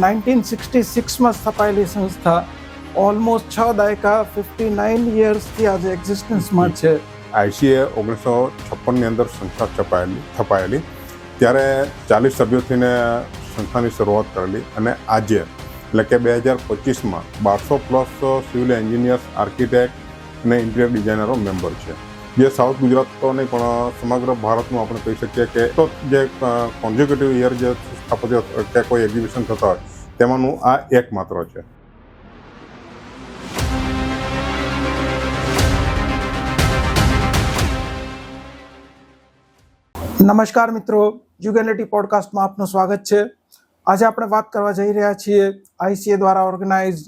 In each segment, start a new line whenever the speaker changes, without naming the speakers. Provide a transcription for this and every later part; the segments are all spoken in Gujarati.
1966માં સ્થપાયેલી સંસ્થા ઓલમોસ્ટ 6 દાયકા 59 યર્સથી આજે એક્ઝિસ્ટન્સમાં છે.
આઈસીએ 1956ની અંદર સંસ્થા સ્થપાયેલી ત્યારે 40 સભ્યોથીને સંસ્થાની શરૂઆત કરેલી અને આજે એટલે કે 2025માં 1200+ સિવિલ એન્જિનિયર્સ, આર્કિટેક્ટ અને ઇન્ટિરિયર ડિઝાઇનરો મેમ્બર છે, જે સાઉથ ગુજરાત તો નહીં પણ સમગ્ર ભારતનું આપણે કહી શકીએ કે તો જે કોન્ઝિક્યુટિવ યર જે સ્થાપત્ય કે કોઈ એક્ઝિબિશન થતા હોય તેમાંનું આ એકમાત્ર છે.
નમસ્કાર મિત્રો, યુગેનિટી પોડકાસ્ટમાં આપનું સ્વાગત છે. આજે આપણે વાત કરવા જઈ રહ્યા છીએ આઈસીએ દ્વારા ઓર્ગેનાઇઝ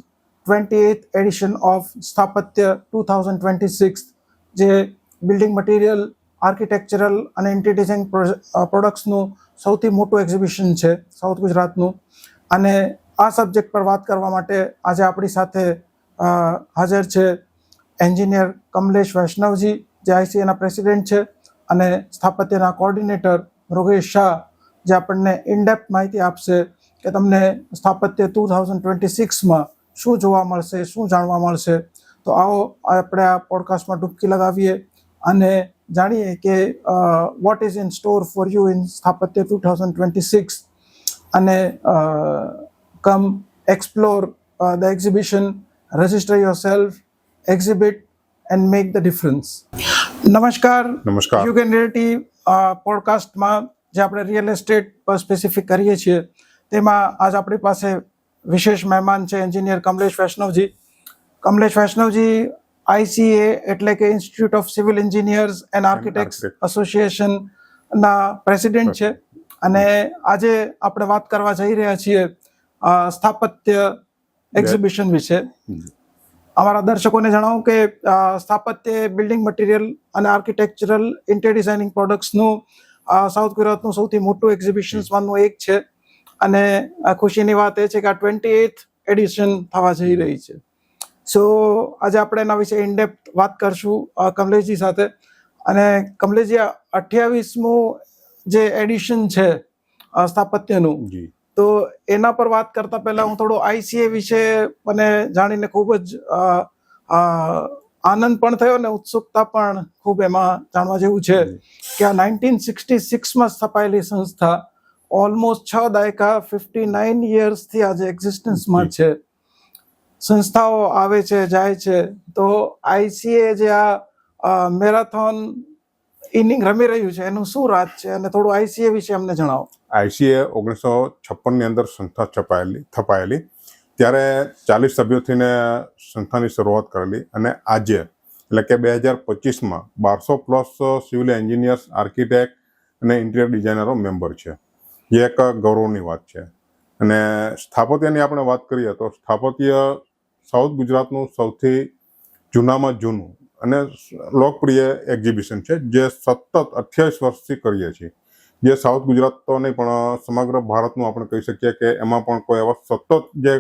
28th એડિશન ઓફ સ્થાપત્ય 2026, જે બિલ્ડિંગ મટીરિયલ, આર્કિટેક્ચરલ અને ઇન્ટિરિયર ડિઝાઇન પ્રોડક્ટ્સનું સૌથી મોટું એક્ઝિબિશન છે સાઉથ ગુજરાતનું. અને આ સબ્જેક્ટ પર વાત કરવા માટે આજે આપણી સાથે હાજર છે એન્જિનિયર કમલેશ વૈષ્ણવજી, જે આઈસીએના પ્રેસિડેન્ટ છે, અને સ્થાપત્યના કોઓર્ડિનેટર મૃગેશ શાહ, જે આપણને ઇનડેપ્થ માહિતી આપશે કે તમને સ્થાપત્ય 2026માં શું જોવા મળશે, શું જાણવા મળશે. તો આવો આપણે આ પોડકાસ્ટમાં ડૂબકી લગાવીએ અને જાણીએ કે what is in store for you in Sthapatya 2026, અને come explore the exhibition, register yourself, exhibit and make the difference. નમસ્કાર. યુગેનિટી પોડકાસ્ટમાં જે આપણે રિયલ એસ્ટેટ પર સ્પેસિફિક કરીએ છીએ તેમાં આજ આપણી પાસે વિશેષ મહેમાન છે એન્જિનિયર કમલેશ વૈષ્ણવજી. કમલેશ વૈષ્ણવજી આઈસીએ એટલે કે institute of civil engineers and architects એસોસિએશનના પ્રેસિડેન્ટ છે, અને આજે આપણે વાત કરવા જઈ રહ્યા છીએ સ્થાપત્ય એક્ઝિબિશન વિશે. અમારા દર્શકોને જણાવું કે સ્થાપત્ય બિલ્ડિંગ મટીરિયલ અને આર્કિટેક્ચરલ ઇન્ટિરિયર ડિઝાઇનિંગ પ્રોડક્ટ્સનું સાઉથ ગુજરાતનું સૌથી મોટું એક્ઝિબિશન્સમાંનું એક છે, અને ખુશીની વાત એ છે કે આ 28th એડિશન થવા જઈ રહી છે. સો આજે આપણે એના વિશે ઇનડેપ્થ વાત કરશું કમલેશજી સાથે. અને કમલેશજી, 28મું જે એડિશન છે સ્થાપત્યનું, તો એના પર વાત કરતા પહેલા હું થોડો આઈસીએ વિશે મને જાણીને ખૂબ જ આનંદ પણ થયો ને ઉત્સુકતા પણ ખૂબ એમાં જાણવા જેવું છે કે આ 1966માં સ્થપાયેલી સંસ્થા ઓલમોસ્ટ 6 દાયકા 59 યર્સથી આજે એક્ઝિસ્ટન્સમાં છે. સંસ્થાઓ આવે છે, જાય છે, તો આઈસીએ જે આ મેરેથોન ઇનિંગ રમી રહ્યું છે એનું શું રાજ છે, અને થોડું આઈસીએ વિશે અમને જણાવો.
આઈસીએ 1956ની અંદર સંસ્થા સ્થપાયેલી ત્યારે 40 સભ્યોથીને સંસ્થાની શરૂઆત કરેલી અને આજે એટલે કે 2025માં 1200+ સિવિલ એન્જિનિયર્સ, આર્કિટેક્ટ અને ઇન્ટિરિયર ડિઝાઇનરો મેમ્બર છે, જે એક ગૌરવની વાત છે. અને સ્થાપત્યની આપણે વાત કરીએ તો સ્થાપત્ય સાઉથ ગુજરાતનું સૌથી જૂનામાં જૂનું અને લોકપ્રિય એક્ઝિબિશન છે, જે સતત 28 વર્ષથી કરીએ છીએ, જે સાઉથ ગુજરાત તો નહીં પણ સમગ્ર ભારતનું આપણે કહી શકીએ કે એમાં પણ કોઈ એવા સતત જે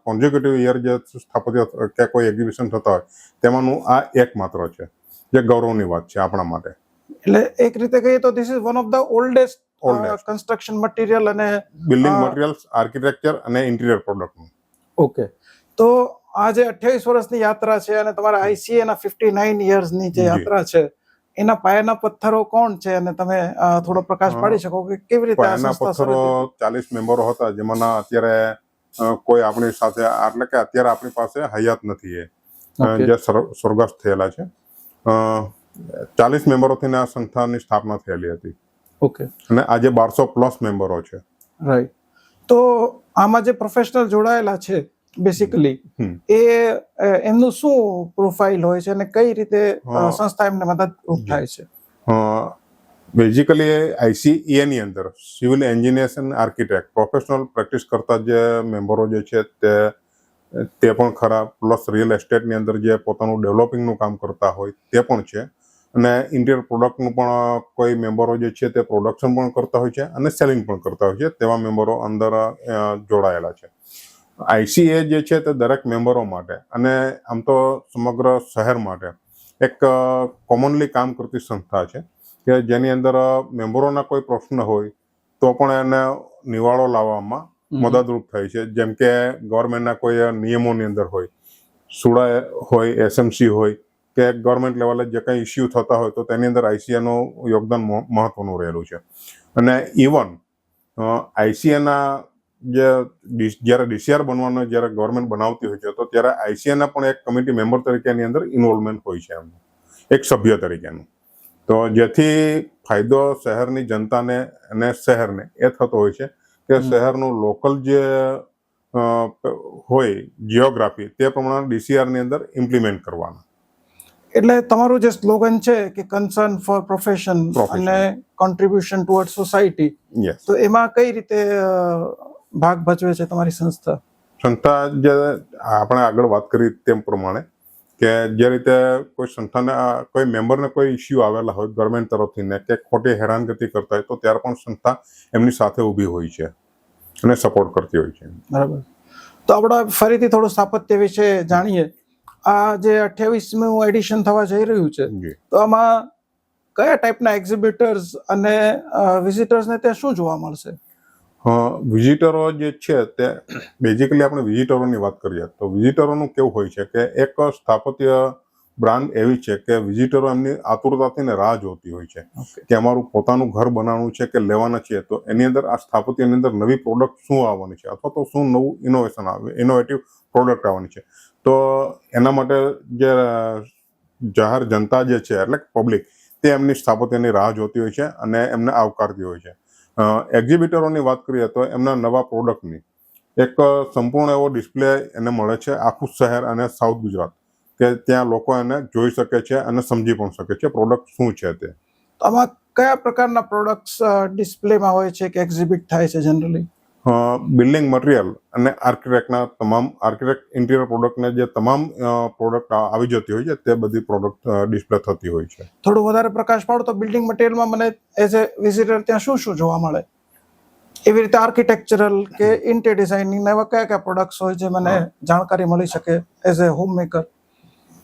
કોન્ઝિક્યુટિવ યર જે સ્થાપત્ય કે કોઈ એક્ઝિબિશન થતા હોય તેમાંનું આ એકમાત્ર છે, જે ગૌરવની વાત છે આપણા માટે.
એટલે એક રીતે કહીએ તો this is one of the oldest construction material અને
બિલ્ડિંગ મટીરિયલ્સ, આર્કિટેક્ચર અને ઇન્ટિરિયર પ્રોડક્ટનું.
ઓકે, તો આ જે 28 વર્ષની યાત્રા છે અને તમારા આઈસીએ ના 59 યર્સની જે યાત્રા છે, એના પાયાના પથ્થરો કોણ છે, અને તમે થોડો પ્રકાશ પાડી શકો કે કેવી રીતે
પાયાના પથ્થરો 40 મેમ્બરો હતા, જેમાંના અત્યારે કોઈ આપણી સાથે એટલે કે અત્યારે આપણી પાસે હયાત નથી, જે સ્વર્ગસ્થ થયેલા છે. 40 મેમ્બરોથી આ સંસ્થાની સ્થાપના થયેલી હતી.
ઓકે,
અને આજે 1200+ મેમ્બરો છે.
રાઈટ. તો આમાં જે પ્રોફેશનલ જોડાયેલા છે બેસિકલી એમનું શું પ્રોફાઇલ હોય છે અને કઈ રીતે સંસ્થા એમને મદદરૂપ થાય છે?
બેઝિકલી આઈસીએ ની અંદર સિવિલ એન્જિનિયર્સ અને આર્કિટેક્ટ પ્રોફેશનલ પ્રેક્ટિસ કરતા જે મેમ્બરો જે છે તે પણ ખરા, પ્લસ રિયલ એસ્ટેટની અંદર જે પોતાનું ડેવલપિંગનું કામ કરતા હોય તે પણ છે, અને ઇન્ટિરિયર પ્રોડક્ટનું પણ કોઈ મેમ્બરો જે છે તે પ્રોડક્શન પણ કરતા હોય છે અને સેલિંગ પણ કરતા હોય છે, તેવા મેમ્બરો અંદર જોડાયેલા છે. આઈસીએ જે છે તે દરેક મેમ્બરો માટે અને આમ તો સમગ્ર શહેર માટે એક કોમનલી કામ કરતી સંસ્થા છે કે જેની અંદર મેમ્બરોના કોઈ પ્રશ્ન હોય તો પણ એને નિવાળો લાવવામાં મદદરૂપ થાય છે. જેમ કે ગવર્મેન્ટના કોઈ નિયમોની અંદર હોય, સુડા હોય, એસએમસી હોય કે ગવર્મેન્ટ લેવલે જે કંઈ ઇસ્યુ થતા હોય તો તેની અંદર આઈસીએનું યોગદાન મહત્વનું રહેલું છે. અને ઇવન આઈસીએના જ્યારે ડીસીઆર બનવાનો જ્યારે ગવર્મેન્ટ બનાવતી હોય છે તો ત્યારે આઈસીએના પણ એક કમિટી મેમ્બર તરીકેની અંદર ઇન્વોલ્વમેન્ટ હોય છે એમનું, એક સભ્ય તરીકેનું. તો જેથી ફાયદો શહેરની જનતાને અને શહેરને એ થતો હોય છે કે શહેરનું લોકલ જે હોય જિયોગ્રાફી તે પ્રમાણે ડીસીઆરની અંદર ઇમ્પ્લિમેન્ટ કરવાના.
એટલે તમારું જે સ્લોગન છે કે કન્સર્ન ફોર પ્રોફેશન અને કોન્ટ્રીબ્યુશન ટુવર્ડ સોસાયટી, તો એમાં કઈ રીતે ભાગ ભજવે છે તમારી સંસ્થા?
સંસ્થા જે આપણે આગળ વાત કરી તેમ પ્રમાણે કે જે રીતે કોઈ સંસ્થાને કોઈ મેમ્બરને કોઈ ઇસ્યુ આવેલા હોય ગવર્મેન્ટ તરફથી ને કે ખોટી હેરાનગતિ કરતા હોય તો ત્યારે પણ સંસ્થા એમની સાથે ઊભી હોય છે અને સપોર્ટ કરતી હોય છે.
બરાબર. તો આપણે ફરીથી થોડું સ્થાપત્ય વિશે જાણીએ. આ જે 28મું એડિશન થવા જઈ રહ્યું છે તો આમાં કયા ટાઈપના એક્ઝિબિટર્સ અને વિઝિટર્સને ત્યાં શું જોવા મળશે?
વિઝિટરો જે છે તે બેઝિકલી આપણે વિઝિટરોની વાત કરીએ તો વિઝિટરોનું કેવું હોય છે કે એક સ્થાપત્ય બ્રાન્ડ એવી છે કે વિઝિટરો એમની આતુરતાથી રાહ જોતી હોય છે કે અમારું પોતાનું ઘર બનાવવાનું છે કે લેવાના છે તો એની અંદર આ સ્થાપત્યની અંદર નવી પ્રોડક્ટ શું આવવાની છે અથવા તો શું નવું ઇનોવેટિવ પ્રોડક્ટ આવવાની છે. તો એના માટે જે જાહેર જનતા જે છે એટલે પબ્લિક તે એમની સ્થાપત્યની રાહ જોતી હોય છે અને એમને આવકારતી હોય છે. એક્ઝિબિટરોની વાત કરીએ તો એમના નવા પ્રોડક્ટની એક સંપૂર્ણ એવો ડિસ્પ્લે એને મળે છે આખું શહેર અને સાઉથ ગુજરાત, કે ત્યાં લોકો એને જોઈ શકે છે અને સમજી પણ શકે છે પ્રોડક્ટ શું છે તે.
આમાં કયા પ્રકારના પ્રોડક્ટ્સ ડિસ્પ્લેમાં હોય છે કે એક્ઝિબિટ થાય છે જનરલી?
બિલ્ડિંગ મટીરિયલ અને આર્કિટેક્ટ ઇન્ટિરિયર પ્રોડક્ટને જે તમામ પ્રોડક્ટ આવી જતી હોય છે તે બધી પ્રોડક્ટ ડિસ્પ્લે થતી હોય છે.
થોડું વધારે પ્રકાશ પાડો તો બિલ્ડિંગ મટીરિયલમાં મને એઝ એ વિઝિટર ત્યાં શું શું જોવા મળે? એવી રીતે આર્કિટેક્ચરલ કે ઇન્ટિરિયર ડિઝાઇનિંગ એવા કયા કયા પ્રોડક્ટ્સ હોય જે મને જાણકારી મળી શકે એઝ એ હોમ મેકર?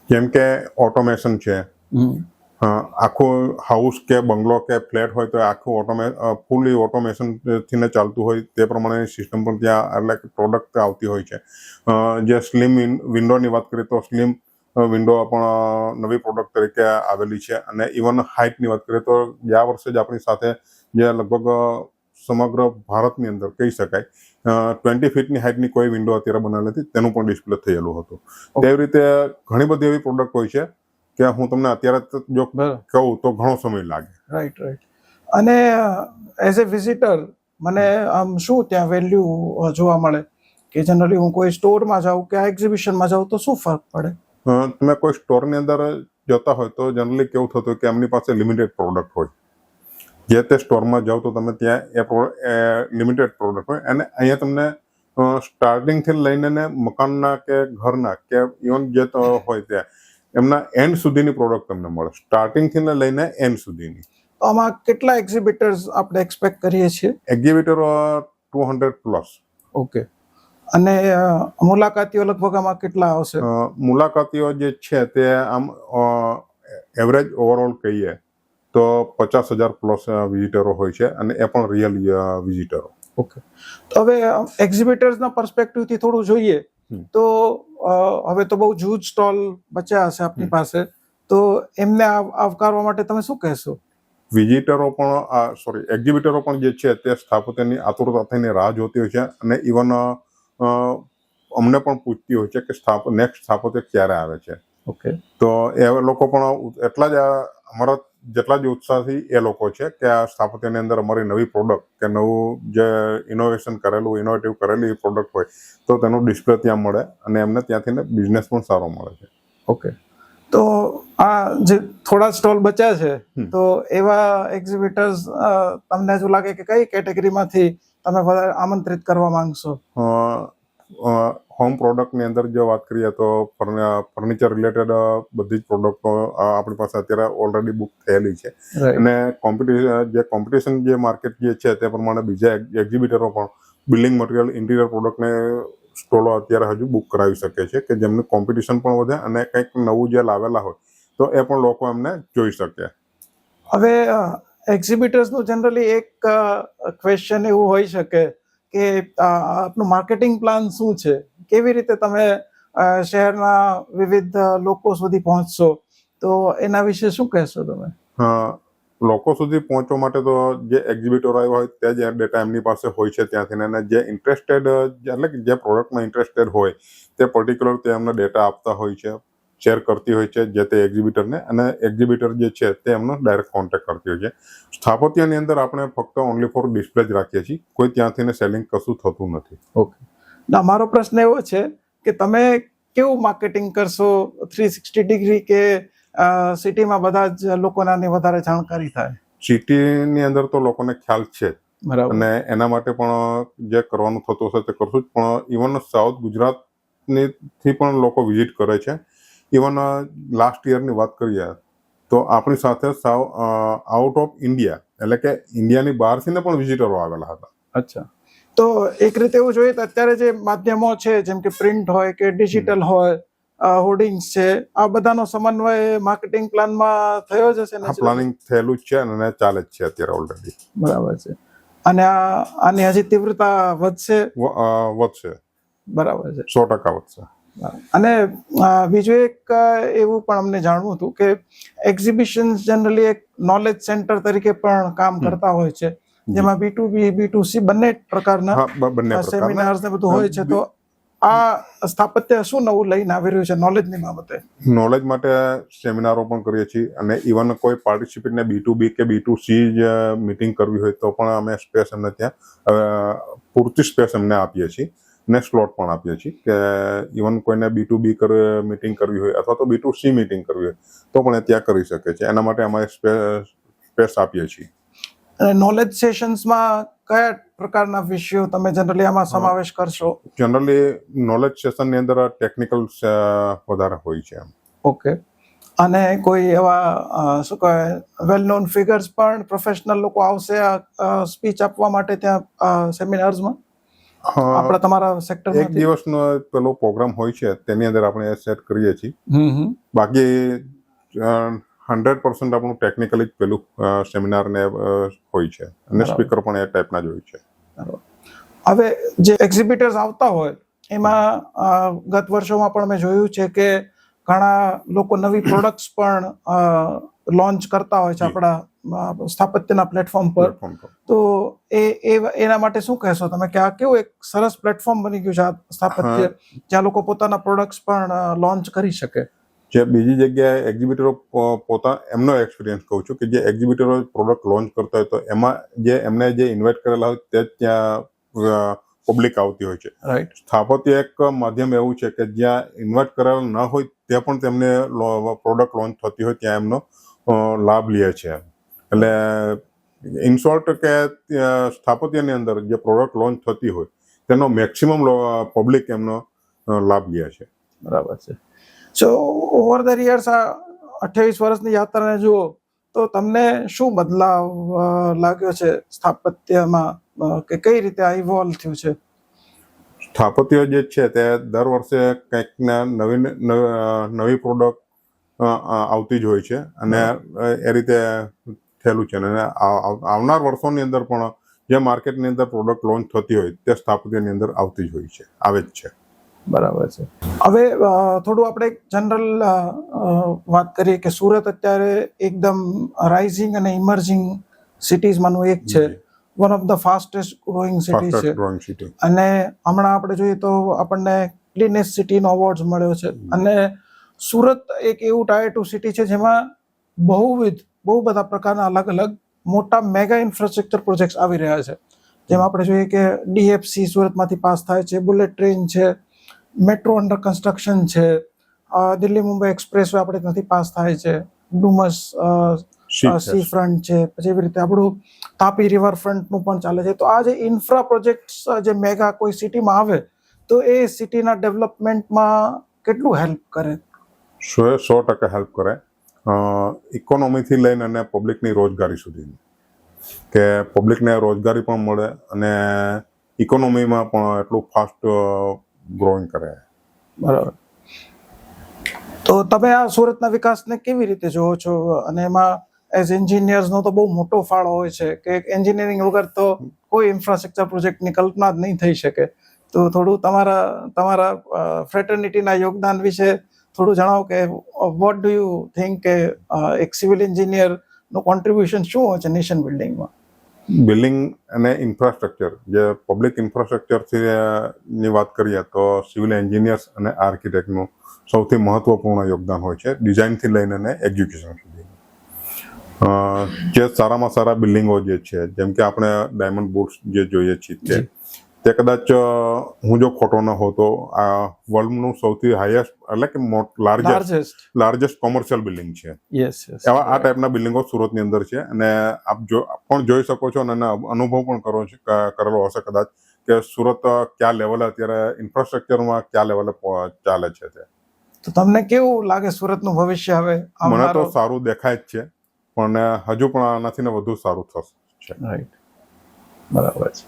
જેમ કે ઓટોમેશન છે, આખું હાઉસ કે બંગલો કે ફ્લેટ હોય તો આખું ફૂલી ઓટોમેશન થીને ચાલતું હોય તે પ્રમાણેની સિસ્ટમ પણ ત્યાં એટલે પ્રોડક્ટ આવતી હોય છે. જે સ્લિમ વિન્ડોની વાત કરીએ તો સ્લિમ વિન્ડો પણ નવી પ્રોડક્ટ તરીકે આવેલી છે. અને ઇવન હાઇટની વાત કરીએ તો ગયા વર્ષે જ આપણી સાથે જે લગભગ સમગ્ર ભારતની અંદર કહી શકાય 20 ફીટની હાઇટની કોઈ વિન્ડો અત્યારે બનાવેલી હતી તેનું પણ ડિસ્પ્લે થયેલું હતું. તેવી રીતે ઘણી બધી એવી પ્રોડક્ટ હોય છે કે હું તમને અત્યારે જો કહું તો ઘણો સમય લાગે.
રાઈટ. અને એઝ એ વિઝિટર મને આમ શું ત્યાં વેલ્યુ જોવા મળે કે જનરલી હું કોઈ સ્ટોરમાં જાઉં કે એક્ઝિબિશનમાં જાઉં તો શું ફરક પડે?
તમે કોઈ સ્ટોરની અંદર જતા હોય તો જનરલી કેવું થતું હોય કે એમની પાસે લિમિટેડ પ્રોડક્ટ હોય. જે તે સ્ટોરમાં જાઓ તો તમે ત્યાં એ લિમિટેડ પ્રોડક્ટ હોય અને અહીંયા તમને સ્ટાર્ટિંગથી લઈને મકાનના કે ઘરના કે ઇવન જે હોય ત્યાં એમના એન્ડ સુધીની પ્રોડક્ટ તમને મળે, સ્ટાર્ટિંગથી લઈને એન્ડ સુધીની.
તો આમાં કેટલા એક્ઝિબિટર્સ આપણે એક્સપેક્ટ કરીએ છીએ?
એક્ઝિબિટરો 200+.
ઓકે. અને મુલાકાતીઓ લગભગ આમાં કેટલા આવશે?
મુલાકાતીઓ જે છે તે આમ એવરેજ ઓવરઓલ કહીએ તો 50,000+ વિઝિટરો હોય છે અને એ પણ રિયલ વિઝિટરો.
ઓકે. તો હવે એક્ઝિબિટર્સના પર્સપેક્ટિવથી થોડું જોઈએ તો હવે તો બહુ જૂજ સ્ટોલ બચ્યા હશે આપની પાસે, તો એમને આવકારવા માટે તમે શું કહેશો?
એક્ઝિબિટરો પણ જે છે તે સ્થાપત્યની આતુરતા થઈને રાહ જોતી હોય છે અને ઇવન અમને પણ પૂછતી હોય છે કે નેક્સ્ટ સ્થાપત્ય ક્યારે આવે છે.
ઓકે.
તો એ લોકો પણ એટલા જ અમારા જેટલા જ ઉત્સાહથી એ લોકો છે કે આ સ્થાપત્યની અંદર અમારી નવી પ્રોડક્ટ કે નવું જે ઇનોવેટિવ કરેલી પ્રોડક્ટ હોય તો તેનું ડિસ્પ્લે ત્યાં મળે અને એમને ત્યાંથી બિઝનેસ પણ સારો મળે છે.
ઓકે. તો આ જે થોડા સ્ટોલ બચ્યા છે તો એવા એક્ઝિબિટર્સ તમને શું લાગે કે કઈ કેટેગરીમાંથી તમે વધારે આમંત્રિત કરવા માંગશો?
હોમ પ્રોડક્ટની અંદર જો વાત કરીએ તો ફર્નિચર રિલેટેડ બધી જ પ્રોડક્ટો આપણી પાસે અત્યારે ઓલરેડી બુક થયેલી છે અને કોમ્પિટિશન જે માર્કેટ જે છે તે પ્રમાણે બીજા એક્ઝિબિટરો પણ બિલ્ડિંગ મટીરિયલ ઇન્ટિરિયર પ્રોડક્ટને સ્ટોલો અત્યારે હજુ બુક કરાવી શકે છે કે જેમનું કોમ્પિટિશન પણ વધે અને કંઈક નવું જે લાવેલા હોય તો એ પણ લોકો એમને જોઈ શકે.
હવે એક્ઝિબિટર્સનું જનરલી એક ક્વેશ્ચન એવું હોઈ શકે કે આપનું માર્કેટિંગ પ્લાન શું છે, કેવી રીતે તમે શહેરના વિવિધ લોકો સુધી પહોંચશો, તો એના વિશે શું કહેશો તમે?
લોકો સુધી પહોંચવા માટે તો જે એક્ઝિબિટર આવ્યા હોય તે જ ડેટા એમની પાસે હોય છે ત્યાંથી, અને જે ઇન્ટરેસ્ટેડ એટલે કે જે પ્રોડક્ટમાં ઇન્ટરેસ્ટેડ હોય તે પર્ટિક્યુલર તે એમને ડેટા આપતા હોય છે, શેર કરતી હોય છે જે તે એક્ઝિબિટરને, અને એક્ઝિબિટર જે છે તે એમનો ડાયરેક્ટ કોન્ટેક્ટ કરતી હોય છે. સ્થાપત્યની અંદર આપણે ફક્ત ઓનલી ફોર ડિસ્પ્લે જ રાખીએ છીએ, કોઈ ત્યાંથી સેલિંગ કશું થતું નથી.
ઓકે. ના, મારો પ્રશ્ન એવો છે કે તમે કેવું માર્કેટિંગ કરશો 360 ડિગ્રી, કે સિટીમાં બધા જ લોકોને આની વધારે જાણકારી થાય?
સિટીની અંદર તો લોકોને ખ્યાલ છે જ,
બરાબર.
અને એના માટે પણ જે કરવાનું થતું હશે તે કરશું જ, પણ ઇવન સાઉથ ગુજરાતની થી પણ લોકો વિઝિટ કરે છે. ઇવન લાસ્ટ યરની વાત કરીએ તો આપણી સાથે આઉટ ઓફ ઇન્ડિયા, એટલે કે ઇન્ડિયાની બહારથી પણ વિઝિટરો આવેલા હતા.
અચ્છા. તો એક રીતે એવું જોઈએ તો અત્યારે જે માધ્યમો છે, જેમ કે પ્રિન્ટ હોય કે ડિજિટલ હોય, હોર્ડિંગ્સ છે, આ બધાનો સમન્વય માર્કેટિંગ પ્લાનમાં થયો જ હશે ને?
પ્લાનિંગ થયેલું જ છે અને ચાલે જ છે અત્યારે ઓલરેડી.
બરાબર છે. અને આની હજી તીવ્રતા
વધશે.
બરાબર છે.
100% વધશે.
અને બીજું એક એવું પણ અમને જાણવું હતું કે એક્ઝિબિશન્સ જનરલી એક નોલેજ સેન્ટર તરીકે પણ કામ કરતા હોય છે, જેમાં B2B B2C બંને પ્રકારના સેમિનાર્સ ને બધું હોય છે. તો આ સ્થાપત્ય શું નવું લઈને આવી રહ્યું છે નોલેજની બાબતે?
નોલેજ માટે સેમિનારો પણ કરીએ છીએ, અને ઇવન કોઈ પાર્ટિસિપેટને B2B કે B2C જ મીટિંગ કરવી હોય તો પણ અમે સ્પેસ એમને ત્યાં પૂરતી સ્પેસ એમને આપીએ છીએ, ને સ્લોટ પણ આપીએ છીએ કે ઇવન કોઈને B2B મીટિંગ કરવી હોય અથવા તો B2C મીટિંગ કરવી હોય તો પણ એ ત્યાં કરી શકે છે. એના માટે અમે સ્પેસ આપીએ છીએ.
નોલેજ સેશન્સમાં કયા પ્રકારના વિષયો તમે જનરલી આમાં સમાવેશ કરશો?
જનરલી નોલેજ સેશનની અંદર ટેકનિકલ વધારે હોય છે.
ઓકે. અને કોઈ એવા શું કહેવાય વેલ નોન ફિગર્સ પણ, પ્રોફેશનલ લોકો આવશે સ્પીચ આપવા માટે ત્યાં સેમિનાર્સમાં આપણે તમારા સેક્ટરમાં?
એક દિવસનો પેલો પ્રોગ્રામ હોય છે તેની અંદર આપણે સેટ કરીએ છીએ. બાકી 100% આપણું ટેકનિકલી જ પેલું સેમિનાર ને હોય છે, અને સ્પીકર પણ એ ટાઈપના જ હોય છે.
હવે જે એક્ઝિબિટર્સ આવતા હોય એમાં ગત વર્ષોમાં પણ મેં જોયું છે કે ઘણા લોકો નવી પ્રોડક્ટ્સ પણ લોન્ચ કરતા હોય છે આપણા સ્થાપત્યના પ્લેટફોર્મ પર. તો એના માટે શું કહેશો તમે કે આ કેવું એક સરસ પ્લેટફોર્મ બની ગયું છે આ સ્થાપત્ય, જ્યાં લોકો પોતાના પ્રોડક્ટ્સ પણ લોન્ચ કરી શકે?
જે બીજી જગ્યાએ એક્ઝિબિટરો એમનો એક્સપિરિયન્સ કહું છું કે જે એક્ઝિબિટરો પ્રોડક્ટ લોન્ચ કરતા હોય તો એમાં જે એમને જે ઇન્વાઇટ કરેલા હોય તે જ ત્યાં પબ્લિક આવતી હોય છે.
રાઈટ.
સ્થાપત્ય એક માધ્યમ એવું છે કે જ્યાં ઇન્વાઇટ કરેલા ન હોય ત્યાં પણ તેમને પ્રોડક્ટ લોન્ચ થતી હોય ત્યાં એમનો લાભ લે છે. એટલે ઇન શોર્ટ કે સ્થાપત્યની અંદર જે પ્રોડક્ટ લોન્ચ થતી હોય તેનો મેક્સિમમ પબ્લિક એમનો લાભ લે છે.
બરાબર છે. સો ઓવર ધ યર્સ આ 28 વર્ષની યાત્રાને જુઓ તો તમને શું બદલાવ લાગ્યો છે સ્થાપત્યમાં, કે કઈ રીતે આ ઇવોલ્વ થયું છે?
સ્થાપત્ય જે છે તે દર વર્ષે કંઈક નવી પ્રોડક્ટ આવતી જ હોય છે, અને એ રીતે થયેલું છે. અને આવનાર વર્ષોની અંદર પણ જે માર્કેટની અંદર પ્રોડક્ટ લોન્ચ થતી હોય તે સ્થાપત્યની અંદર આવતી જ હોય છે, આવે જ છે.
બરાબર છે. હવે થોડું આપણે જનરલ વાત કરીએ કે સુરત અત્યારે એકદમ રાઇઝિંગ અને ઇમર્જિંગ સિટીઝમાંનું એક છે, one of the fastest growing city છે. અને હમણાં આપણે જોઈએ તો આપણને ક્લીનેસ્ટ સિટીનો અવોર્ડ મળ્યો છે. અને સુરત એક એવું ટાયર 2 સિટી છે જેમાં બહુ બધા પ્રકારના અલગ અલગ મોટા મેગા ઇન્ફ્રાસ્ટ્રક્ચર પ્રોજેક્ટ્સ આવી રહ્યા છે. જેમાં આપણે જોઈએ કે DFC સુરતમાંથી પાસ થાય છે, બુલેટ ટ્રેન છે, મેટ્રો અંડર કન્સ્ટ્રક્શન છે, દિલ્હી મુંબઈ એક્સપ્રેસ વે આપણે ત્યાંથી પાસ થાય છે, ડુમસ સી ફ્રન્ટ છે, પછી એવી રીતે આપણું તાપી રિવર ફ્રન્ટનું પણ ચાલે છે. તો આ જે ઇન્ફ્રા પ્રોજેક્ટ્સ જે મેગા કોઈ સિટીમાં આવે તો એ સિટીના ડેવલપમેન્ટમાં કેટલું હેલ્પ કરે?
100% હેલ્પ કરે. ઇકોનોમીથી લઈને અને પબ્લિકની રોજગારી સુધીની, કે પબ્લિકને રોજગારી પણ મળે અને ઇકોનોમીમાં પણ એટલું ફાસ્ટ ગ્રોઈંગ કરે.
બરાબર. તો તમે આ સુરતના વિકાસને કેવી રીતે જોવો છો, અને એમાં એઝ એન્જિનિયર્સનો તો બહુ મોટો ફાળો હોય છે કે એન્જિનિયરિંગ વગર તો કોઈ ઇન્ફ્રાસ્ટ્રક્ચર પ્રોજેક્ટની કલ્પના જ નહીં થઈ શકે. તો થોડું તમારા ફ્રેટર્નિટીના યોગદાન વિશે થોડું જણાવો કે વોટ ડુ યુ થિંક કે એક સિવિલ એન્જિનિયરનું કોન્ટ્રીબ્યુશન શું હોય છે નેશન બિલ્ડિંગમાં?
બિલ્ડિંગ અને ઇન્ફ્રાસ્ટ્રક્ચર, જે પબ્લિક ઇન્ફ્રાસ્ટ્રક્ચરથી ની વાત કરીએ તો સિવિલ એન્જિનિયર્સ અને આર્કિટેક્ટનું સૌથી મહત્વપૂર્ણ યોગદાન હોય છે, ડિઝાઇનથી લઈને એક્ઝિક્યુશન સુધી. જે સારામાં સારા બિલ્ડિંગો જે છે, જેમ કે આપણે ડાયમંડ બુર્સ જે જોઈએ છીએ તે કદાચ હું જો ખોટો ન હોઉં તો આ વર્લ્ડનું સૌથી હાઈએસ્ટ એટલે કે લાર્જેસ્ટ કોમર્શિયલ બિલ્ડિંગ છે. એવા આ ટાઈપના બિલ્ડિંગો સુરતની અંદર છે અને આપ પણ જોઈ શકો છો અને અનુભવ પણ કરેલો હશે કદાચ કે સુરત કયા લેવલે અત્યારે ઇન્ફ્રાસ્ટ્રક્ચરમાં કયા લેવલે ચાલે છે.
તો તમને કેવું લાગે સુરતનું ભવિષ્ય હવે?
મને તો સારું દેખાય જ છે, પણ હજુ પણ આનાથી વધુ સારું થશે.
રાઈટ, બરાબર છે.